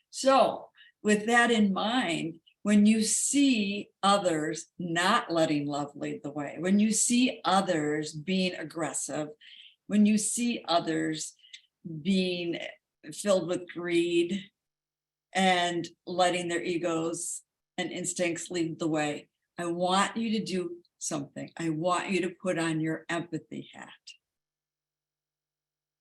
So with that in mind, when you see others not letting love lead the way, when you see others being aggressive, when you see others being filled with greed and letting their egos and instincts lead the way, I want you to do something. I want you to put on your empathy hat.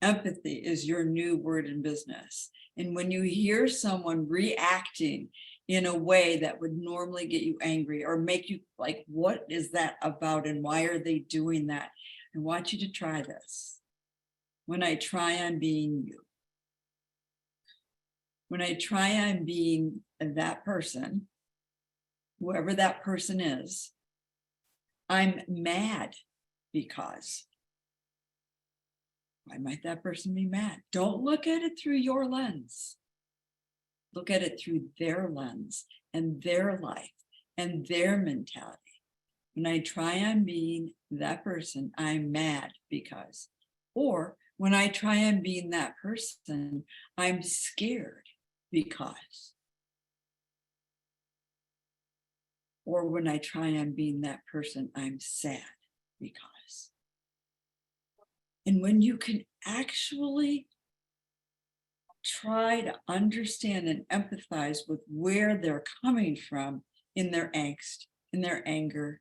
Empathy is your new word in business. And when you hear someone reacting in a way that would normally get you angry or make you like, what is that about and why are they doing that? I want you to try this. When I try on being you, when I try on being that person, whoever that person is, I'm mad because. Why might that person be mad? Don't look at it through your lens. Look at it through their lens and their life and their mentality. When I try on being that person, I'm mad because. Or when I try on being that person, I'm scared because. Or when I try on being that person, I'm sad because. And when you can actually try to understand and empathize with where they're coming from in their angst, in their anger,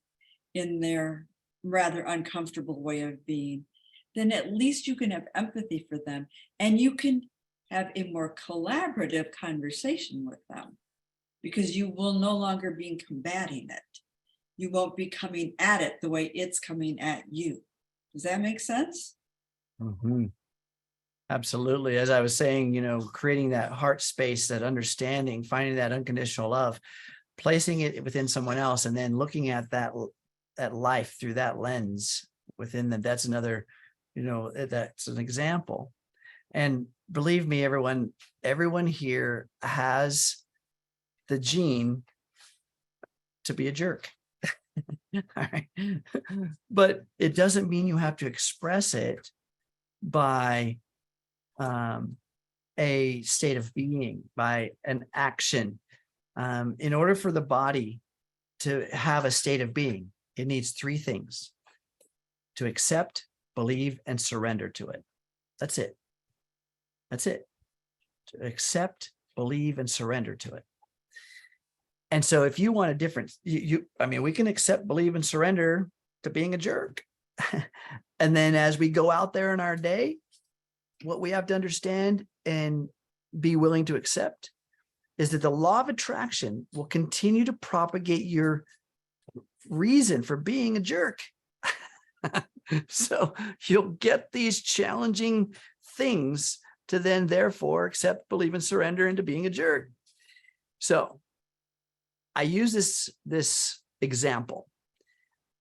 in their rather uncomfortable way of being, then at least you can have empathy for them and you can have a more collaborative conversation with them, because you will no longer be combating it. You won't be coming at it the way it's coming at you. Does that make sense? Mhm. Absolutely. As I was saying, creating that heart space, that understanding, finding that unconditional love, placing it within someone else, and then looking at that life through that lens within them. That's another, that's an example. And believe me, everyone here has the gene to be a jerk. All right. But it doesn't mean you have to express it by a state of being, by an action. In order for the body to have a state of being, it needs three things: to accept, believe, and surrender to it. That's it. That's it. To accept, believe, and surrender to it. And so if you want a difference, we can accept, believe, and surrender to being a jerk. And then as we go out there in our day, what we have to understand and be willing to accept is that the law of attraction will continue to propagate your reason for being a jerk. So you'll get these challenging things to then therefore accept, believe, and surrender into being a jerk. So I use this example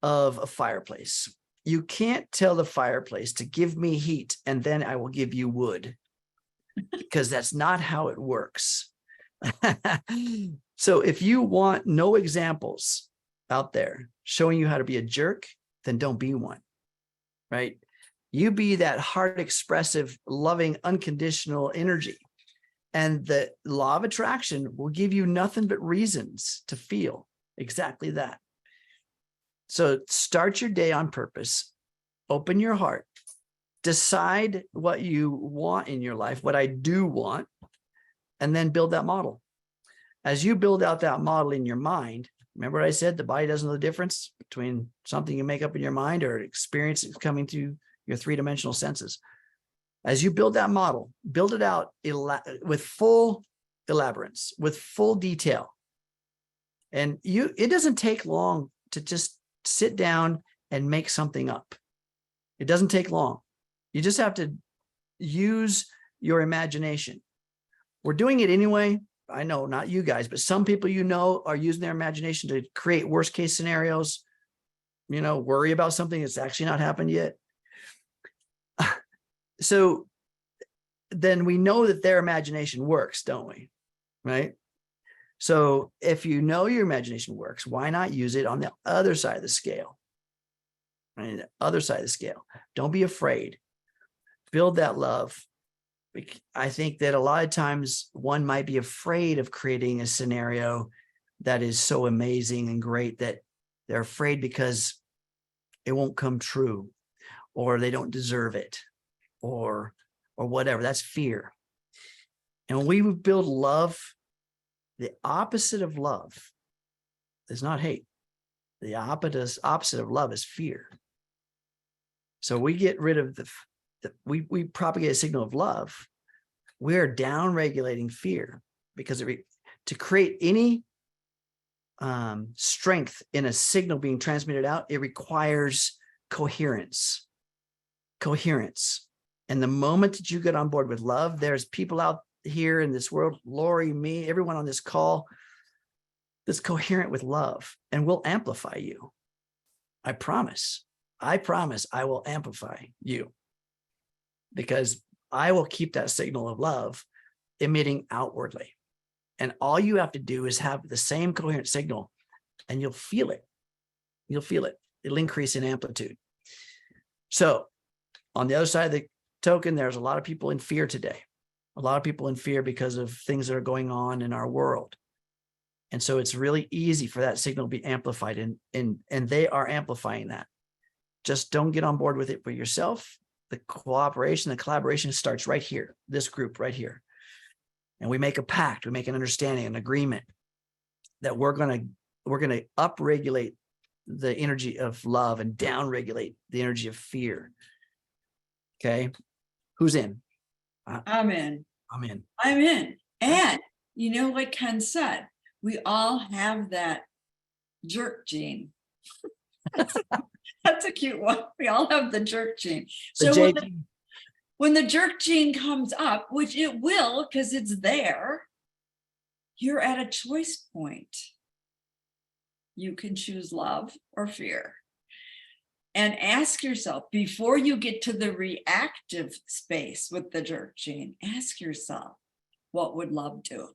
of a fireplace. You can't tell the fireplace to give me heat and then I will give you wood, because that's not how it works. So if you want no examples out there showing you how to be a jerk, then don't be one, right? You be that heart expressive, loving, unconditional energy. And the law of attraction will give you nothing but reasons to feel exactly that. So start your day on purpose, open your heart, decide what you want in your life, what I do want, and then build that model. As you build out that model in your mind, remember what I said, the body doesn't know the difference between something you make up in your mind or experiences coming through your three-dimensional senses. As you build that model, build it out with full elaborance, with full detail. And it doesn't take long to just sit down and make something up. It doesn't take long. You just have to use your imagination. We're doing it anyway. I know not you guys, but some people are using their imagination to create worst case scenarios, worry about something that's actually not happened yet. So then we know that their imagination works, don't we? Right? So if you know your imagination works, why not use it on the other side of the scale? Right? The other side of the scale. Don't be afraid. Build that love. I think that a lot of times one might be afraid of creating a scenario that is so amazing and great that they're afraid because it won't come true, or they don't deserve it, or whatever. That's fear. And when we build love, the opposite of love is not hate. The opposite of love is fear. So we get rid of we propagate a signal of love. We're down regulating fear, because to create any strength in a signal being transmitted out, it requires coherence. And the moment that you get on board with love, there's people out here in this world, Lori, me, everyone on this call, that's coherent with love, and we'll amplify you. I promise I will amplify you, because I will keep that signal of love emitting outwardly. And all you have to do is have the same coherent signal, and you'll feel it. It'll increase in amplitude. So on the other side of the token, there's a lot of people in fear today. A lot of people in fear because of things that are going on in our world. And so it's really easy for that signal to be amplified, and they are amplifying that. Just don't get on board with it for yourself. the cooperation, the collaboration starts right here, this group right here. And we make a pact, we make an understanding, an agreement that we're going to upregulate the energy of love and downregulate the energy of fear. Okay. Who's in? I'm in. I'm in. I'm in. And you know, like Ken said, we all have that jerk gene. That's a cute one. We all have the jerk gene. The So JG. when the jerk gene comes up, which it will because it's there, you're at a choice point. You can choose love or fear. And ask yourself, before you get to the reactive space with the jerk gene, ask yourself, what would love do?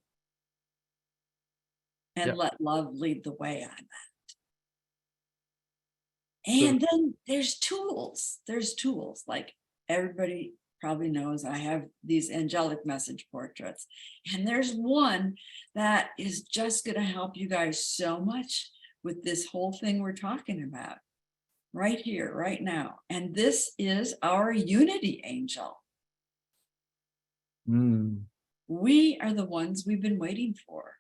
And let love lead the way on that. And then there's tools. There's tools. Like everybody probably knows, I have these angelic message portraits. And there's one that is just going to help you guys so much with this whole thing we're talking about right here, right now. And this is our unity angel. We are the ones we've been waiting for.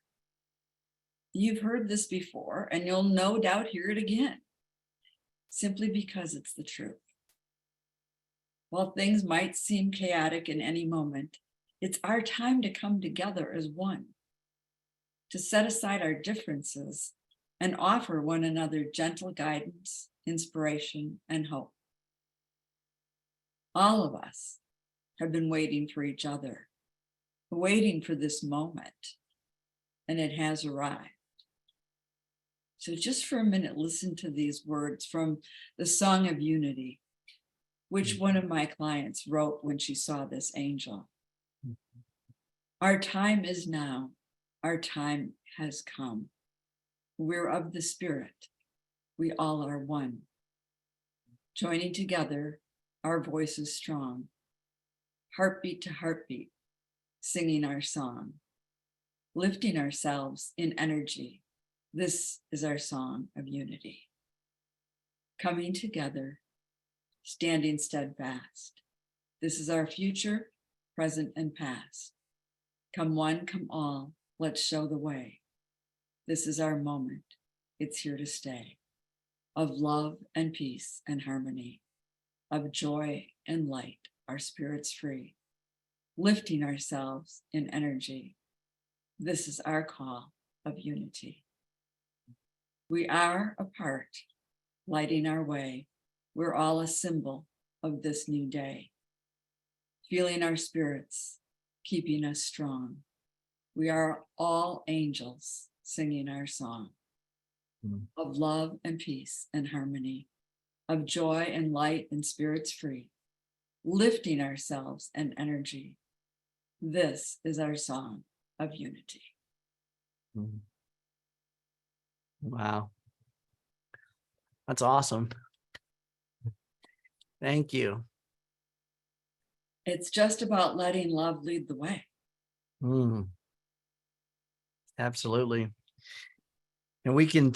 You've heard this before, and you'll no doubt hear it again, simply because it's the truth. While things might seem chaotic in any moment, it's our time to come together as one, to set aside our differences and offer one another gentle guidance, inspiration, and hope. All of us have been waiting for each other, waiting for this moment, and it has arrived. So just for a minute, listen to these words from the Song of Unity, which one of my clients wrote when she saw this angel. Our time is now. Our time has come. We're of the Spirit. We all are one. Joining together, our voices strong. Heartbeat to heartbeat, singing our song. Lifting ourselves in energy. This is our song of unity. Coming together, standing steadfast. This is our future, present, and past. Come one, come all, let's show the way. This is our moment. It's here to stay. Of love and peace and harmony. Of joy and light, our spirits free. Lifting ourselves in energy. This is our call of unity. We are apart, lighting our way. We're all a symbol of this new day. Feeling our spirits, keeping us strong. We are all angels singing our song of love and peace and harmony, of joy and light and spirits free, lifting ourselves and energy. This is our song of unity. Wow. That's awesome. Thank you. It's just about letting love lead the way. Absolutely. And we can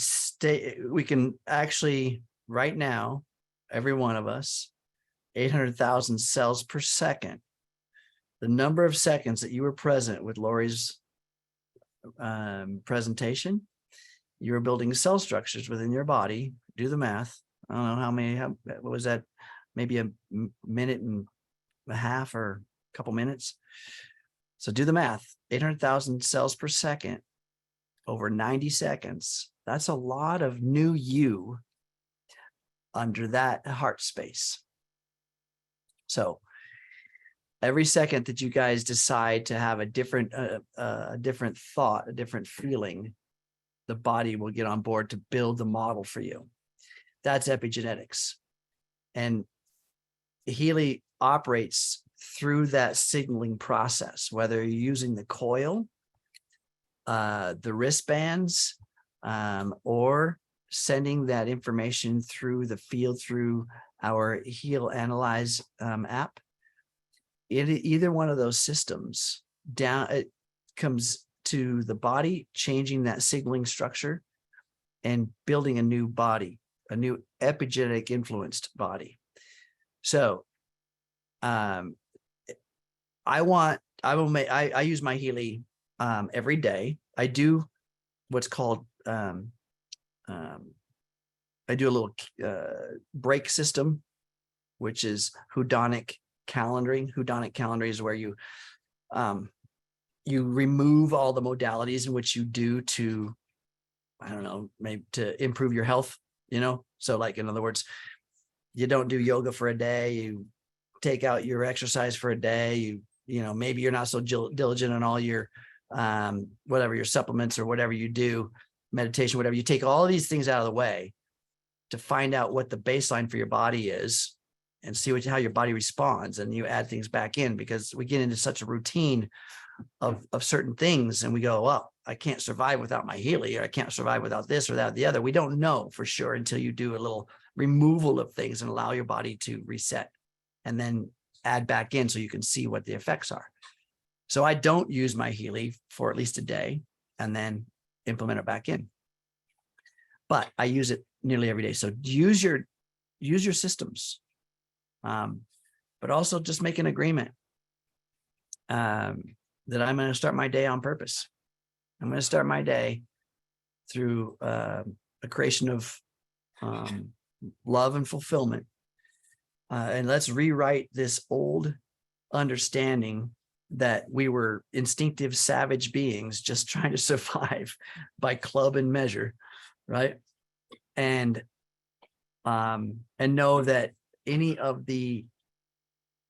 actually right now, every one of us, 800,000 cells per second. The number of seconds that you were present with Lori's presentation, you were building cell structures within your body. Do the math. I don't know how many, what was that? Maybe a minute and a half or a couple minutes. So do the math, 800,000 cells per second over 90 seconds. That's a lot of new you under that heart space. So every second that you guys decide to have a different thought, a different feeling, the body will get on board to build the model for you. That's epigenetics. And Healy operates through that signaling process, whether you're using the coil, the wristbands, or sending that information through the field through our Heal Analyze app. Either one of those systems it comes to the body, changing that signaling structure and building a new body, a new epigenetic influenced body. So I use my Healy every day. I do what's called I do a little break system, which is hedonic calendaring. Hedonic calendaring is where you remove all the modalities in which you do to, I don't know, maybe to improve your health, So like, in other words, you don't do yoga for a day, you take out your exercise for a day, maybe you're not so diligent on all your whatever your supplements or whatever you do, meditation, whatever, you take all of these things out of the way to find out what the baseline for your body is and see how your body responds, and you add things back in, because we get into such a routine of certain things and we go, well, I can't survive without my Healy, or I can't survive without this or that or the other. We don't know for sure until you do a little removal of things and allow your body to reset and then add back in so you can see what the effects are. So I don't use my Healy for at least a day and then implement it back in, but I use it nearly every day. So use your systems, but also just make an agreement that I'm going to start my day on purpose. I'm going to start my day through a creation of love and fulfillment. And let's rewrite this old understanding that we were instinctive, savage beings just trying to survive by club and measure, right? And know that any of the,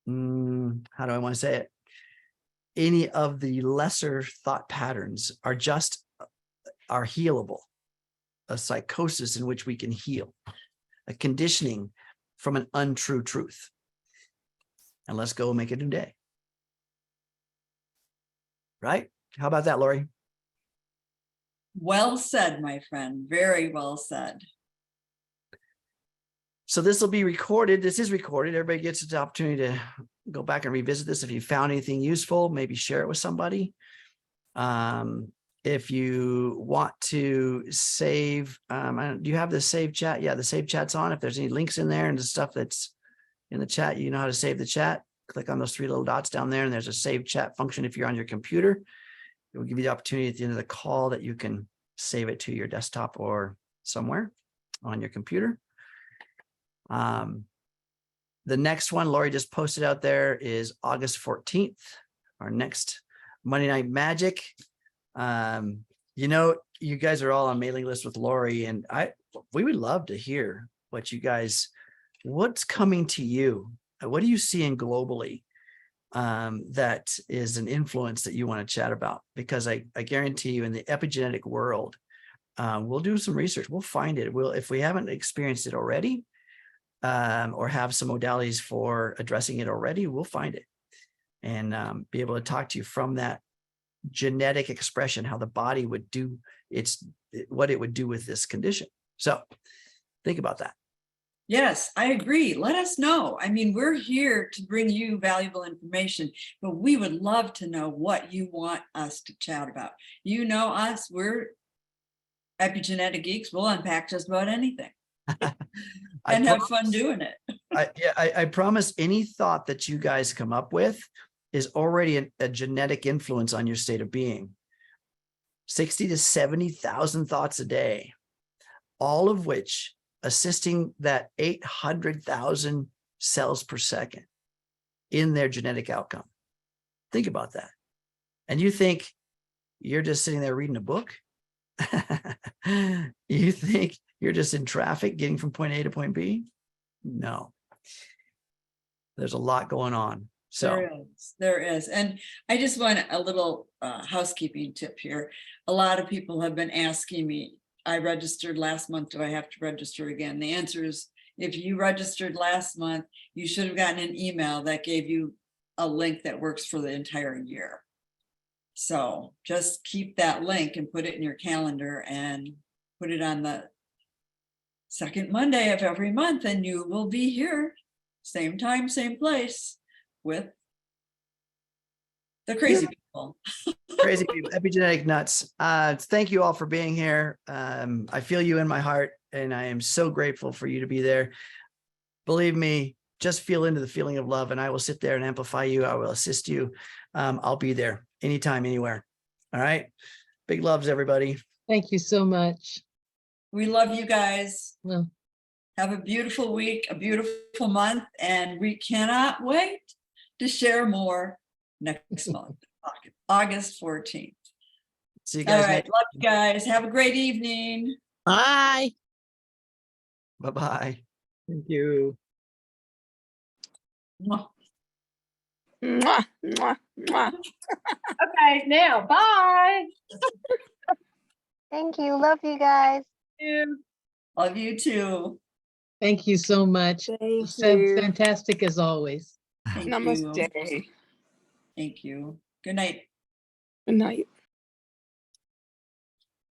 how do I want to say it? Any of the lesser thought patterns are healable. A psychosis in which we can heal, a conditioning from an untrue truth. And let's go make a new day. Right? How about that, Lori? Well said, my friend. Very well said. So this will be recorded. This is recorded. Everybody gets the opportunity to go back and revisit this. If you found anything useful, maybe share it with somebody. If you want to save, do you have the save chat? Yeah, the save chat's on. If there's any links in there and the stuff that's in the chat, you know how to save the chat. Click on those three little dots down there, and there's a save chat function if you're on your computer. It will give you the opportunity at the end of the call that you can save it to your desktop or somewhere on your computer. The next one Lori just posted out there is August 14th, our next Monday Night Magic. You guys are all on mailing list with Lori, and we would love to hear what's coming to you. What are you seeing globally that is an influence that you want to chat about? Because I guarantee you, in the epigenetic world, we'll do some research. We'll find it. If we haven't experienced it already, or have some modalities for addressing it already, we'll find it and be able to talk to you from that genetic expression, how the body would do what it would do with this condition. So think about that. Yes, I agree. Let us know. I mean, we're here to bring you valuable information, but we would love to know what you want us to chat about. You know us, we're Epigenetic Geeks. We'll unpack just about anything and have fun doing it. I promise any thought that you guys come up with is already a genetic influence on your state of being. 60 to 70,000 thoughts a day, all of which assisting that 800,000 cells per second in their genetic outcome. Think about that. And you think you're just sitting there reading a book? You think you're just in traffic getting from point A to point B? No. There's a lot going on. So there is. And I just want a little housekeeping tip here. A lot of people have been asking me, I registered last month, do I have to register again? The answer is, if you registered last month, you should have gotten an email that gave you a link that works for the entire year. So just keep that link and put it in your calendar and put it on the second Monday of every month, and you will be here, same time, same place, with the crazy people. Crazy people, epigenetic nuts. Thank you all for being here. I feel you in my heart, and I am so grateful for you to be there. Believe me, just feel into the feeling of love, and I will sit there and amplify you. I will assist you. I'll be there anytime, anywhere. All right. Big loves, everybody. Thank you so much. We love you guys. Well, Have a beautiful week, a beautiful month, and we cannot wait to share more next month, August 14th. See you All guys. right. Love you guys. Have a great evening. Bye. Bye-bye. thank you. Mwah. Mwah, mwah, mwah. Okay, now, bye. Thank you. Love you guys. Love you too. Thank you so much. Thank you. Fantastic as always. Thank you. Namaste. Thank you. Good night. Good night.